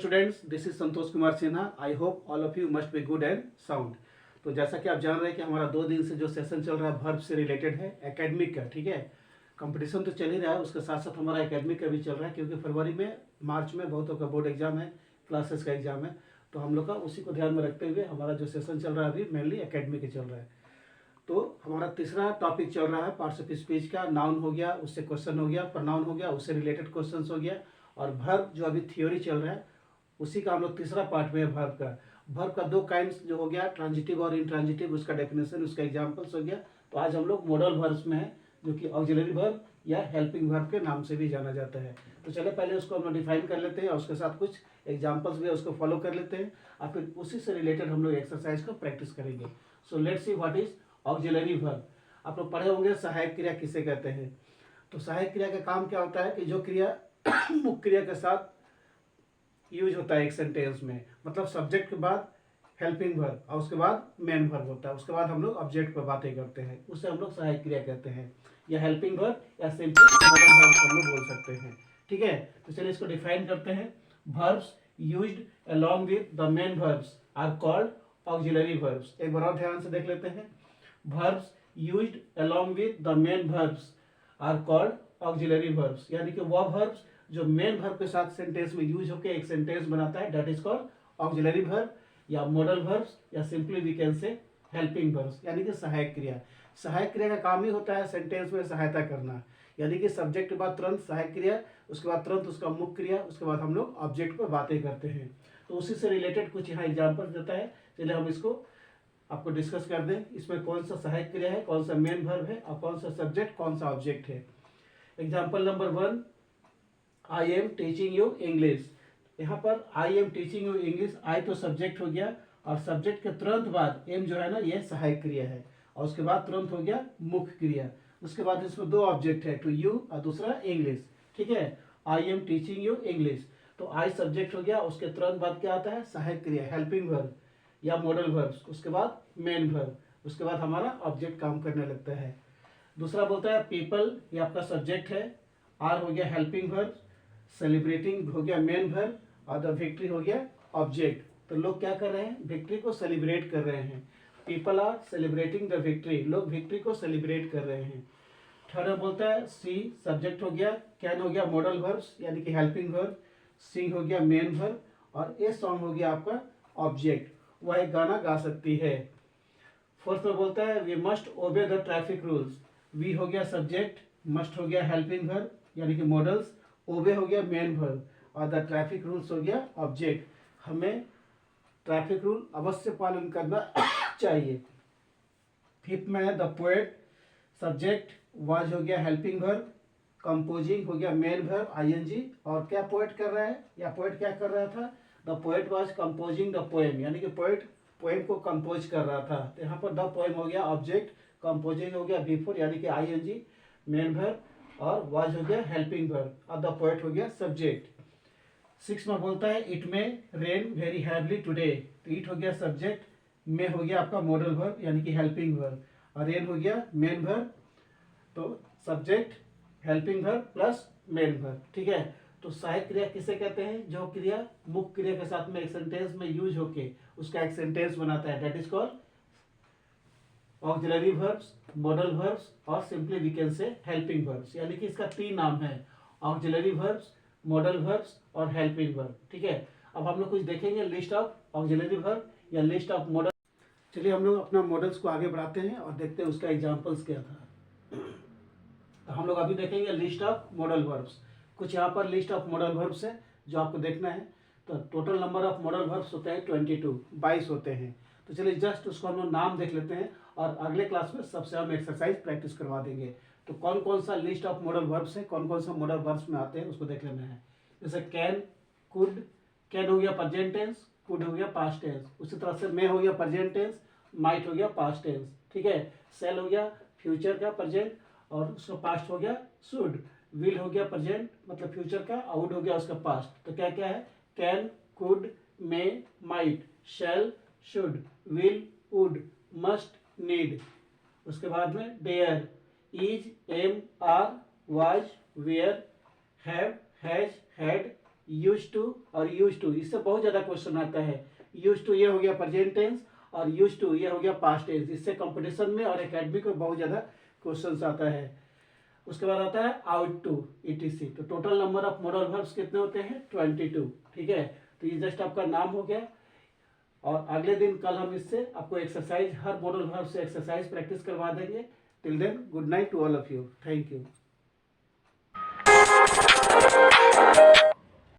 Students, this is Santosh Kumar Sinha. I hope all of you must be good and sound. तो जैसा कि आप जान रहे हैं कि हमारा 2 दिन से जो सेशन चल रहा है वर्ब से रिलेटेड है, एकेडमिक का। ठीक है, कंपटीशन तो चल ही रहा है, उसके साथ साथ हमारा एकेडमिक का भी चल रहा है, क्योंकि फरवरी में मार्च में बहुतों का बोर्ड एग्जाम है, क्लासेस का एग्जाम है। तो हम लोग का उसी को ध्यान में रखते हुए हमारा जो सेशन चल रहा है अभी मेनली एकेडमिक ही चल रहा है। तो हमारा तीसरा टॉपिक चल रहा है पार्ट्स ऑफ स्पीच का। नाउन हो गया, उससे क्वेश्चन हो गया, प्रनाउन हो गया, उससे रिलेटेड क्वेश्चन हो गया, और वर्ब जो अभी थ्योरी चल रहा है उसी का हम लोग तीसरा पार्ट में है वर्ब का। वर्ब का 2 काइंड्स जो हो गया, ट्रांजिटिव और इंट्रांजिटिव, उसका डेफिनेशन, उसका एग्जांपल्स हो गया। तो आज हम लोग मॉडल वर्ब्स में है, जो कि ऑक्सिलरी वर्ब या हेल्पिंग वर्ब के नाम से भी जाना जाता है। तो चले पहले उसको हम लोग डिफाइन कर लेते हैं और उसके साथ कुछ एग्जाम्पल्स भी है उसको फॉलो कर लेते हैं, और फिर उसी से रिलेटेड हम लोग एक्सरसाइज को प्रैक्टिस करेंगे। So let's see what is auxiliary verb. आप लोग पढ़े होंगे सहायक क्रिया किसे कहते हैं। तो सहायक क्रिया का काम क्या होता है कि जो क्रिया मुख्य क्रिया के साथ यूज होता है एक सेंटेंस में, मतलब सब्जेक्ट के बाद हेल्पिंग वर्ब और उसके बाद मेन वर्ब होता है, उसके बाद हम लोग ऑब्जेक्ट पर बातें करते हैं, उसे हम लोग सहायक क्रिया कहते हैं, या हेल्पिंग वर्ब या सिंपली मॉडल वर्ब हम लोग बोल सकते हैं। ठीक है, तो चलिए इसको डिफाइन करते हैं। Verbs used along with the main verbs are called auxiliary verbs. एक बार और ध्यान से देख लेते हैं। Verbs used along with the main verbs are called auxiliary verbs, यानी कि वह वर्ब्स जो मेन वर्ब के साथ सेंटेंस में यूज होकर एक सेंटेंस बनाता है, that is called auxiliary verb या मॉडल वर्ब्स, या simply we can say helping verbs, यानी कि सहायक क्रिया। सहायक क्रिया का काम ही होता है सेंटेंस में सहायता करना, यानी कि सब्जेक्ट के बाद तुरंत सहायक क्रिया, उसके बाद तुरंत उसका मुख्य क्रिया, उसके बाद हम लोग ऑब्जेक्ट पर बातें करते हैं। तो उसी से रिलेटेड कुछ यहाँ एग्जाम्पल देता है, चलिए हम इसको आपको डिस्कस कर दें। इसमें कौन सा सहायक क्रिया है, कौन सा मेन वर्ब है, और कौन सा सब्जेक्ट, कौन सा ऑब्जेक्ट है। Example number 1, I am teaching you English. यहाँ पर I am teaching you English, I तो सब्जेक्ट हो गया, और सब्जेक्ट के तुरंत बाद एम जो है ना, ये सहायक क्रिया है, और उसके बाद तुरंत हो गया मुख्य क्रिया। उसके बाद इसमें 2 ऑब्जेक्ट है, टू यू और दूसरा इंग्लिश। ठीक है, आई एम टीचिंग यू इंग्लिश, तो आई सब्जेक्ट हो गया, उसके तुरंत बाद क्या आता है, सहायक क्रिया, हेल्पिंग वर्ब या मॉडल वर्ब, उसके बाद मेन वर्ब, उसके बाद हमारा ऑब्जेक्ट काम करने लगता है। दूसरा बोलता है पीपल, ये आपका सब्जेक्ट है, आर हो गया हेल्पिंग वर्ब, सेलिब्रेटिंग हो गया मेन वर्ब, और द विक्ट्री हो गया ऑब्जेक्ट। तो लोग क्या कर रहे हैं, विक्ट्री को सेलिब्रेट कर रहे हैं। People are celebrating the victory, लोग विक्ट्री को सेलिब्रेट कर रहे हैं। थर्ड बोलता है सी सब्जेक्ट हो गया, कैन हो गया मॉडल वर्ब्स यानी कि हेल्पिंग वर्ब, सिंग हो गया मेन वर्ब, और ए सॉन्ग हो गया आपका ऑब्जेक्ट, वह एक गाना गा सकती है। फोर्थ में बोलता है we must obey the traffic rules, we हो गया सब्जेक्ट, मस्ट हो गया हेल्पिंग वर्ब यानी कि मॉडल्स, ओबे हो गया मेन वर्ब, और द ट्रैफिक रूल्स हो गया ऑब्जेक्ट, हमें ट्रैफिक रूल अवश्य पालन करना चाहिए। फिफ्थ में है द पोएट, सब्जेक्ट, वाज हो गया हेल्पिंग वर्ब, कंपोजिंग हो गया मेन वर्ब आईएनजी, और क्या पोएट कर रहा है या पोएट क्या कर रहा था, the poet was composing the poem, यानी कि पोएट पोएम को कंपोज कर रहा था। तो यहाँ पर द पोएम हो गया ऑब्जेक्ट, कंपोजिंग हो गया बिफोर यानी कि आईएनजी मेन वर्ब, और वाज हो गया हेल्पिंग वर्ब, और द पोएट हो गया सब्जेक्ट। 6 में बोलता है इट में रेन वेरी हैवली टुडे, तो इट हो गया सब्जेक्ट, में हो गया आपका मॉडल वर्ब यानी कि हेल्पिंग वर्ब, और रेन हो गया मेन वर्ब, तो subject, helping verb plus main verb. ठीक है, तो सहायक क्रिया किसे कहते हैं, जो क्रिया मुख्य क्रिया के साथ में एक सेंटेंस में यूज होके उसका एक सेंटेंस बनाता है, that is called auxiliary verbs, modal verbs, और simply we can say helping verbs, यानी कि इसका 3 नाम है, ऑक्सिलरी वर्ब्स, मॉडल वर्ब्स और हेल्पिंग वर्ब। ठीक है, अब हम लोग कुछ देखेंगे लिस्ट ऑफ ऑक्सिलरी वर्ब या लिस्ट ऑफ मॉडल। चलिए हम लोग अपना मॉडल्स को आगे बढ़ाते हैं और देखते हैं उसका एग्जांपल्स क्या था। तो हम लोग अभी देखेंगे लिस्ट ऑफ मॉडल वर्ब्स। कुछ यहाँ पर लिस्ट ऑफ मॉडल वर्ब्स है जो आपको देखना है। तो total number of modal verbs होते हैं 22, 22 होते हैं। तो चलिए जस्ट उसको हम लोग नाम देख लेते हैं, और अगले क्लास में सबसे हम एक्सरसाइज प्रैक्टिस करवा देंगे। तो कौन कौन सा लिस्ट ऑफ मॉडल वर्ब्स है, कौन कौन सा मॉडल वर्ब्स में आते हैं उसको देख लेना है। जैसे कैन, कुड, कैन हो गया प्रेजेंट टेंस, कुड हो गया पास्ट टेंस, उसी तरह से मे हो गया प्रेजेंट टेंस, माइट हो गया पास्ट टेंस। ठीक है, सेल हो गया फ्यूचर का प्रेजेंट, और उसका पास्ट हो गया शुड, विल हो गया प्रेजेंट मतलब फ्यूचर का, और वुड हो गया उसका पास्ट। तो क्या क्या है, can, could, may, might, shall, should, will, would, must, need. उसके बाद में dare, is, am, are, was, were, have, has, had, use to और यूज टू, इससे बहुत ज़्यादा क्वेश्चन आता है। यूज टू ये हो गया प्रेजेंट टेंस और यूज टू ये हो गया पास्ट टेंस। इससे कंपटीशन में और एकेडमिक में बहुत ज़्यादा क्वेश्चन आता है। उसके बाद आता है आउट टू etc। तो total number of modal verbs कितने होते हैं 22। ठीक है, तो ये जस्ट आपका नाम हो गया। और अगले दिन कल हम इससे आपको एक्सरसाइज, हर मॉडल वर्ब से एक्सरसाइज प्रैक्टिस करवा देंगे। Till then good night to all of you, thank you.